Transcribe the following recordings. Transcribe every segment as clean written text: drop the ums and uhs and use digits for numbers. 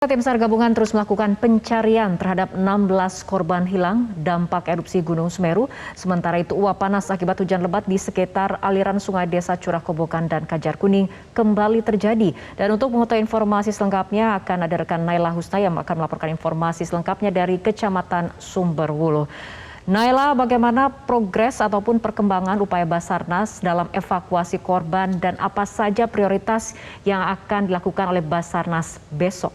Tim SAR gabungan terus melakukan pencarian terhadap 16 korban hilang dampak erupsi Gunung Semeru. Sementara itu uap panas akibat hujan lebat di sekitar aliran sungai Desa Curah Kobokan dan Kajar Kuning kembali terjadi. Dan untuk mengetahui informasi selengkapnya akan ada rekan Naila Husna yang akan melaporkan informasi selengkapnya dari Kecamatan Sumberwuluh. Naila, bagaimana progres ataupun perkembangan upaya Basarnas dalam evakuasi korban dan apa saja prioritas yang akan dilakukan oleh Basarnas besok?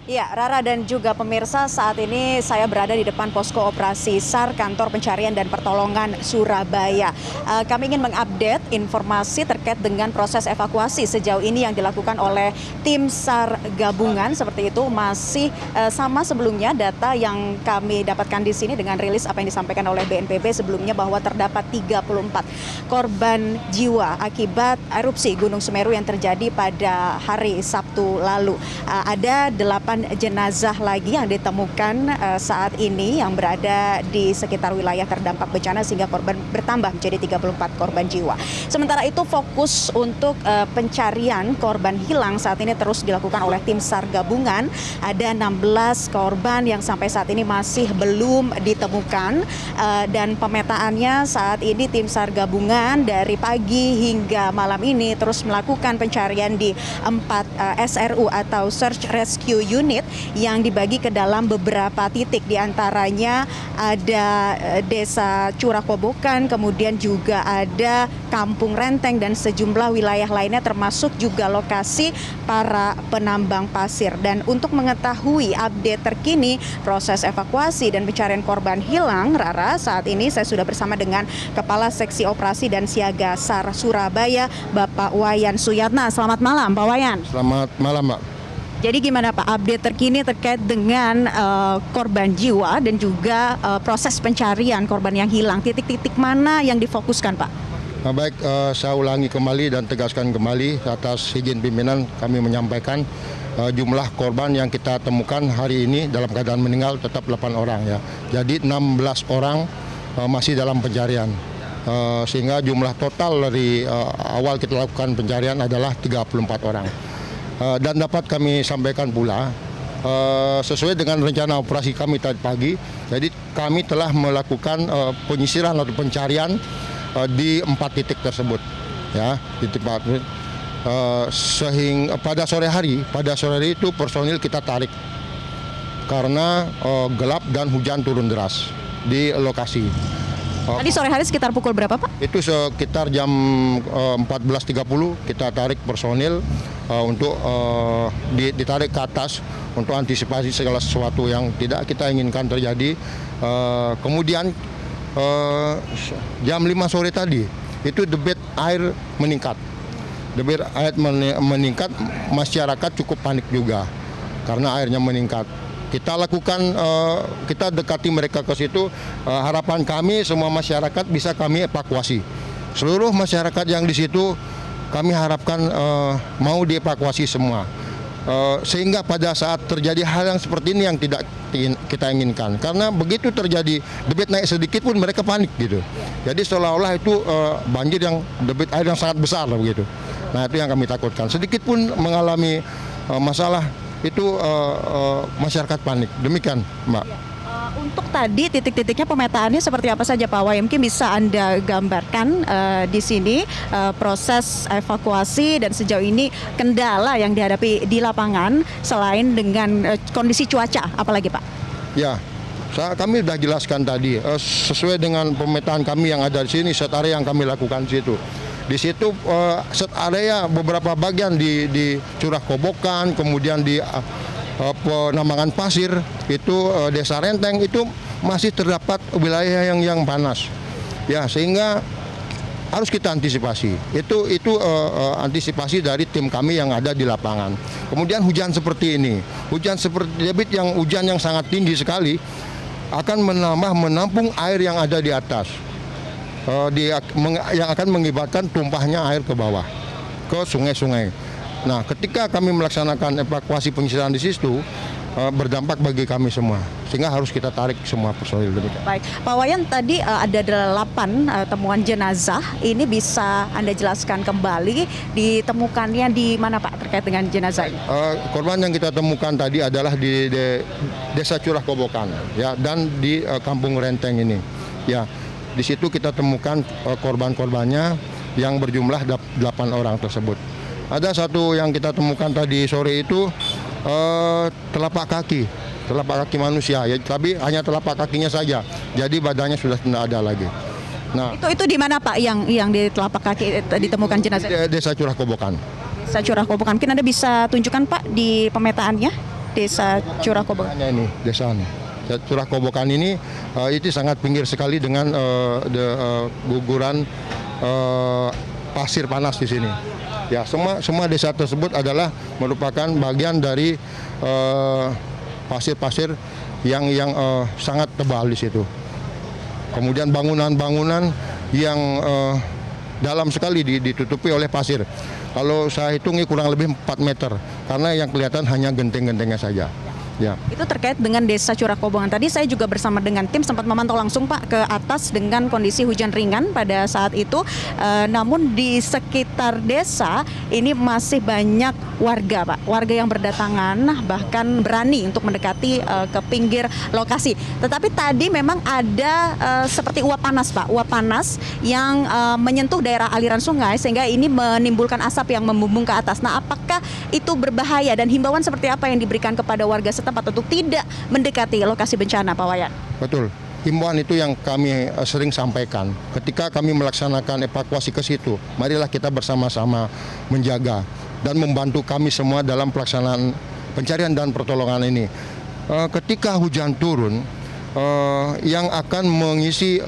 Ya, Rara dan juga pemirsa, saat ini saya berada di depan posko operasi SAR Kantor Pencarian dan Pertolongan Surabaya. Kami ingin mengupdate informasi terkait dengan proses evakuasi sejauh ini yang dilakukan oleh tim SAR gabungan. Seperti itu masih sama sebelumnya data yang kami dapatkan di sini dengan rilis apa yang disampaikan oleh BNPB sebelumnya bahwa terdapat 34 korban jiwa akibat erupsi Gunung Semeru yang terjadi pada hari Sabtu lalu. Ada 8 jenazah lagi yang ditemukan saat ini yang berada di sekitar wilayah terdampak bencana sehingga korban bertambah menjadi 34 korban jiwa. Sementara itu fokus untuk pencarian korban hilang saat ini terus dilakukan oleh tim SAR gabungan. Ada 16 korban yang sampai saat ini masih belum ditemukan dan pemetaannya saat ini tim SAR gabungan dari pagi hingga malam ini terus melakukan pencarian di 4 SRU atau Search Rescue Unit yang dibagi ke dalam beberapa titik, diantaranya ada Desa Curah Kobokan, kemudian juga ada Kampung Renteng dan sejumlah wilayah lainnya termasuk juga lokasi para penambang pasir. Dan untuk mengetahui update terkini proses evakuasi dan pencarian korban hilang, Rara, saat ini saya sudah bersama dengan Kepala Seksi Operasi dan Siaga SAR Surabaya, Bapak Wayan Suyatna. Selamat malam, Pak Wayan. Selamat malam, Mbak. Jadi gimana Pak update terkini terkait dengan korban jiwa dan juga proses pencarian korban yang hilang? Titik-titik mana yang difokuskan Pak? Baik, saya ulangi kembali dan tegaskan kembali atas izin pimpinan kami menyampaikan jumlah korban yang kita temukan hari ini dalam keadaan meninggal tetap 8 orang ya. Jadi 16 orang masih dalam pencarian. Sehingga jumlah total dari awal kita lakukan pencarian adalah 34 orang. Dan dapat kami sampaikan pula sesuai dengan rencana operasi kami tadi pagi, jadi kami telah melakukan penyisiran atau pencarian di 4 titik tersebut, ya, di tempat sehingga pada sore hari itu personil kita tarik karena gelap dan hujan turun deras di lokasi. Tadi sore hari sekitar pukul berapa Pak? Itu sekitar jam 14.30 kita tarik personil untuk ditarik ke atas untuk antisipasi segala sesuatu yang tidak kita inginkan terjadi. Kemudian jam 5 sore tadi itu debit air meningkat. Debit air meningkat, masyarakat cukup panik juga karena airnya meningkat. Kita lakukan, kita dekati mereka ke situ. Harapan kami semua masyarakat bisa kami evakuasi. Seluruh masyarakat yang di situ kami harapkan mau dievakuasi semua. Sehingga pada saat terjadi hal yang seperti ini yang tidak kita inginkan. Karena begitu terjadi debit naik sedikit pun mereka panik gitu. Jadi seolah-olah itu banjir yang debit air yang sangat besar begitu. Nah itu yang kami takutkan. Sedikit pun mengalami masalah itu masyarakat panik. Demikian, Mbak. Untuk tadi titik-titiknya pemetaannya seperti apa saja Pak Wayan? Mungkin bisa Anda gambarkan di sini proses evakuasi dan sejauh ini kendala yang dihadapi di lapangan selain dengan kondisi cuaca, apalagi Pak? Ya, kami sudah jelaskan tadi sesuai dengan pemetaan kami yang ada di sini, set area yang kami lakukan di situ. Di situ set area beberapa bagian di Curah Kobokan, kemudian di penambangan pasir itu Desa Renteng itu masih terdapat wilayah yang panas. Ya, sehingga harus kita antisipasi. Itu antisipasi dari tim kami yang ada di lapangan. Kemudian hujan seperti ini, hujan yang sangat tinggi sekali akan menampung air yang ada di atas. Yang akan mengibatkan tumpahnya air ke bawah, ke sungai-sungai. Nah, ketika kami melaksanakan evakuasi penyisiran di situ, berdampak bagi kami semua, sehingga harus kita tarik semua personil demikian. Baik, Pak Wayan, tadi ada 8 temuan jenazah. Ini bisa Anda jelaskan kembali ditemukannya di mana Pak terkait dengan jenazah ini? Korban yang kita temukan tadi adalah di Desa Curah Kobokan, ya, dan di Kampung Renteng ini, ya. Di situ kita temukan korban-korbannya yang berjumlah 8 orang tersebut. Ada satu yang kita temukan tadi sore itu telapak kaki manusia, ya, tapi hanya telapak kakinya saja. Jadi badannya sudah tidak ada lagi. Nah, Itu di mana Pak yang di telapak kaki ditemukan jenazah? di Desa Curah Kobokan. Desa Curah Kobokan. Mungkin Anda bisa tunjukkan Pak di pemetaannya Desa Curah Kobokan. Hanya ini desa ini. Curah Kobokan ini itu sangat pinggir sekali dengan guguran pasir panas di sini. Ya, semua desa tersebut adalah merupakan bagian dari pasir-pasir yang sangat tebal di situ. Kemudian bangunan-bangunan yang dalam sekali ditutupi oleh pasir. Kalau saya hitungi kurang lebih 4 meter, karena yang kelihatan hanya genteng-gentengnya saja. Ya. Itu terkait dengan Desa Curah Kobokan. Tadi saya juga bersama dengan tim sempat memantau langsung Pak ke atas dengan kondisi hujan ringan pada saat itu. Namun di sekitar desa ini masih banyak warga Pak. Warga yang berdatangan bahkan berani untuk mendekati ke pinggir lokasi. Tetapi tadi memang ada seperti uap panas Pak. Uap panas yang menyentuh daerah aliran sungai sehingga ini menimbulkan asap yang membumbung ke atas. Nah, apakah itu berbahaya dan himbauan seperti apa yang diberikan kepada warga setempat untuk tidak mendekati lokasi bencana, Pak Wayan? Betul. Himbauan itu yang kami sering sampaikan. Ketika kami melaksanakan evakuasi ke situ, marilah kita bersama-sama menjaga dan membantu kami semua dalam pelaksanaan pencarian dan pertolongan ini. Ketika hujan turun, yang akan mengisi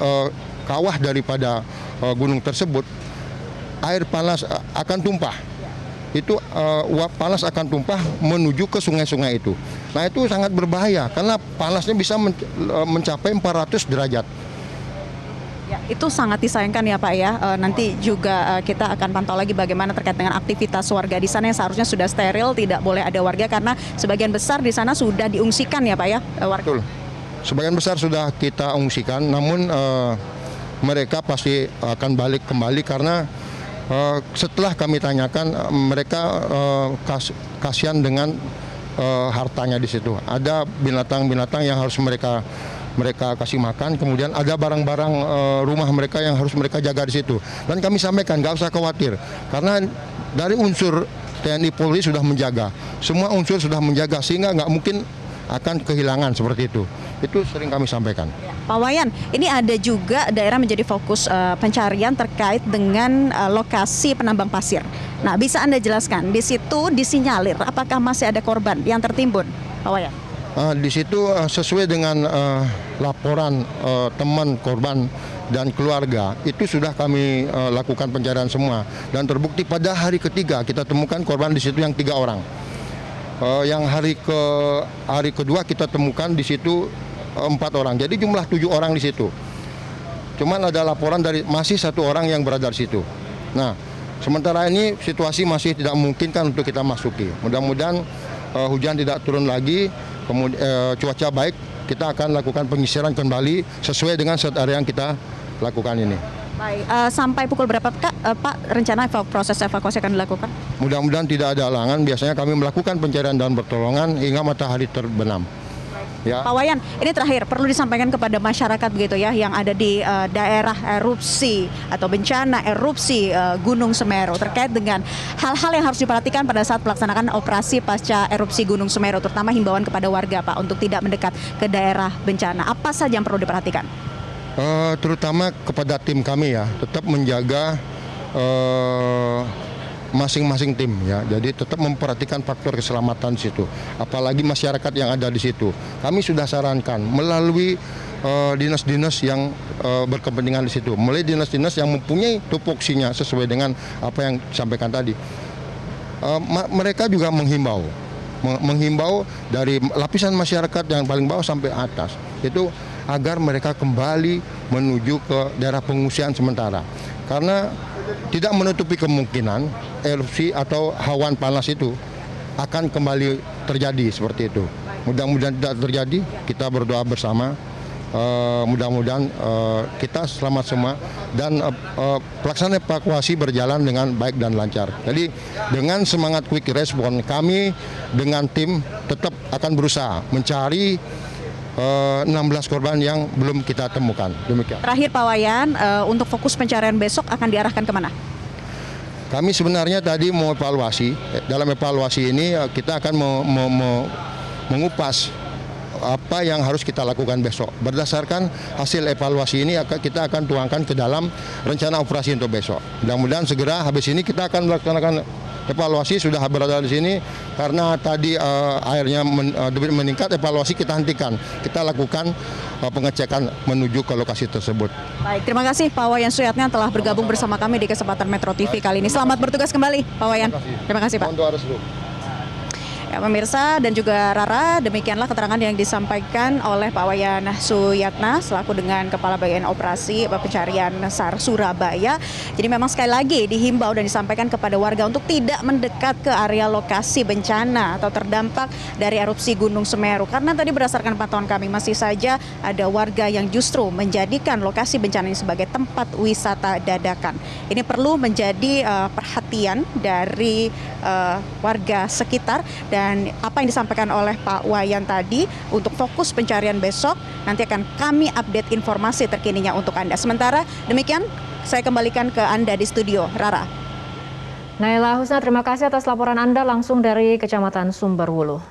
kawah daripada gunung tersebut, air panas akan tumpah. Itu uap panas akan tumpah menuju ke sungai-sungai itu. Nah, itu sangat berbahaya karena panasnya bisa mencapai 400 derajat. Ya, itu sangat disayangkan ya Pak ya. Nanti juga kita akan pantau lagi bagaimana terkait dengan aktivitas warga di sana yang seharusnya sudah steril, tidak boleh ada warga karena sebagian besar di sana sudah diungsikan ya Pak ya warga. Betul. Sebagian besar sudah kita ungsikan, namun mereka pasti akan balik kembali karena setelah kami tanyakan mereka kasihan dengan hartanya di situ. Ada binatang-binatang yang harus mereka kasih makan, kemudian ada barang-barang rumah mereka yang harus mereka jaga di situ. Dan kami sampaikan nggak usah khawatir karena dari unsur TNI Polri sudah menjaga, semua unsur sudah menjaga sehingga nggak mungkin akan kehilangan seperti itu. Itu sering kami sampaikan. Pak Wayan, ini ada juga daerah menjadi fokus pencarian terkait dengan lokasi penambang pasir. Nah, bisa Anda jelaskan di situ disinyalir apakah masih ada korban yang tertimbun, Pak Wayan? Di situ sesuai dengan laporan teman korban dan keluarga, itu sudah kami lakukan pencarian semua dan terbukti pada hari ketiga kita temukan korban di situ yang 3 orang. Yang hari kedua kita temukan di situ 4 orang. Jadi jumlah 7 orang di situ. Cuman ada laporan dari masih 1 orang yang berada di situ. Nah, sementara ini situasi masih tidak memungkinkan untuk kita masuki. Mudah-mudahan hujan tidak turun lagi, kemudian cuaca baik, kita akan lakukan penyisiran kembali sesuai dengan set area yang kita lakukan ini. Baik, sampai pukul berapa Pak rencana proses evakuasi akan dilakukan? Mudah-mudahan tidak ada halangan. Biasanya kami melakukan pencarian dan pertolongan hingga matahari terbenam. Ya. Pak Wayan, ini terakhir perlu disampaikan kepada masyarakat begitu ya yang ada di daerah erupsi atau bencana erupsi Gunung Semeru terkait dengan hal-hal yang harus diperhatikan pada saat pelaksanaan operasi pasca erupsi Gunung Semeru, terutama himbauan kepada warga Pak untuk tidak mendekat ke daerah bencana. Apa saja yang perlu diperhatikan? Terutama kepada tim kami ya, tetap menjaga masing-masing tim ya. Jadi tetap memperhatikan faktor keselamatan di situ. Apalagi masyarakat yang ada di situ. Kami sudah sarankan melalui dinas-dinas yang berkepentingan di situ. Mulai dinas-dinas yang mempunyai tupoksinya sesuai dengan apa yang disampaikan tadi. Mereka juga menghimbau dari lapisan masyarakat yang paling bawah sampai atas. Itu agar mereka kembali menuju ke daerah pengungsian sementara. Karena tidak menutupi kemungkinan erupsi atau hawan panas itu akan kembali terjadi seperti itu. Mudah-mudahan tidak terjadi. Kita berdoa bersama. Mudah-mudahan kita selamat semua dan pelaksanaan evakuasi berjalan dengan baik dan lancar. Jadi dengan semangat quick respon kami dengan tim tetap akan berusaha mencari 16 korban yang belum kita temukan. Demikian. Terakhir Pak Wayan, untuk fokus pencarian besok akan diarahkan kemana? Kami sebenarnya tadi mau evaluasi. Dalam evaluasi ini kita akan mengupas apa yang harus kita lakukan besok. Berdasarkan hasil evaluasi ini kita akan tuangkan ke dalam rencana operasi untuk besok. Mudah-mudahan segera habis ini kita akan melaksanakan evaluasi. Sudah berada di sini karena tadi airnya debit meningkat, evaluasi kita hentikan. Kita lakukan pengecekan menuju ke lokasi tersebut. Baik, terima kasih Pak Wayan Suyatna telah bergabung bersama kami di kesempatan Metro TV kali ini. Selamat bertugas kembali Pak Wayan. Terima kasih Pak. Ya, pemirsa dan juga Rara, demikianlah keterangan yang disampaikan oleh Pak Wayan Suyatna selaku dengan Kepala Bagian Operasi Pencarian SAR Surabaya. Jadi memang sekali lagi dihimbau dan disampaikan kepada warga untuk tidak mendekat ke area lokasi bencana atau terdampak dari erupsi Gunung Semeru. Karena tadi berdasarkan pantauan kami masih saja ada warga yang justru menjadikan lokasi bencana ini sebagai tempat wisata dadakan. Ini perlu menjadi perhatian dari warga sekitar. Dan apa yang disampaikan oleh Pak Wayan tadi untuk fokus pencarian besok, nanti akan kami update informasi terkininya untuk Anda. Sementara demikian, saya kembalikan ke Anda di studio, Rara. Naila Husna, terima kasih atas laporan Anda langsung dari Kecamatan Sumberwuluh.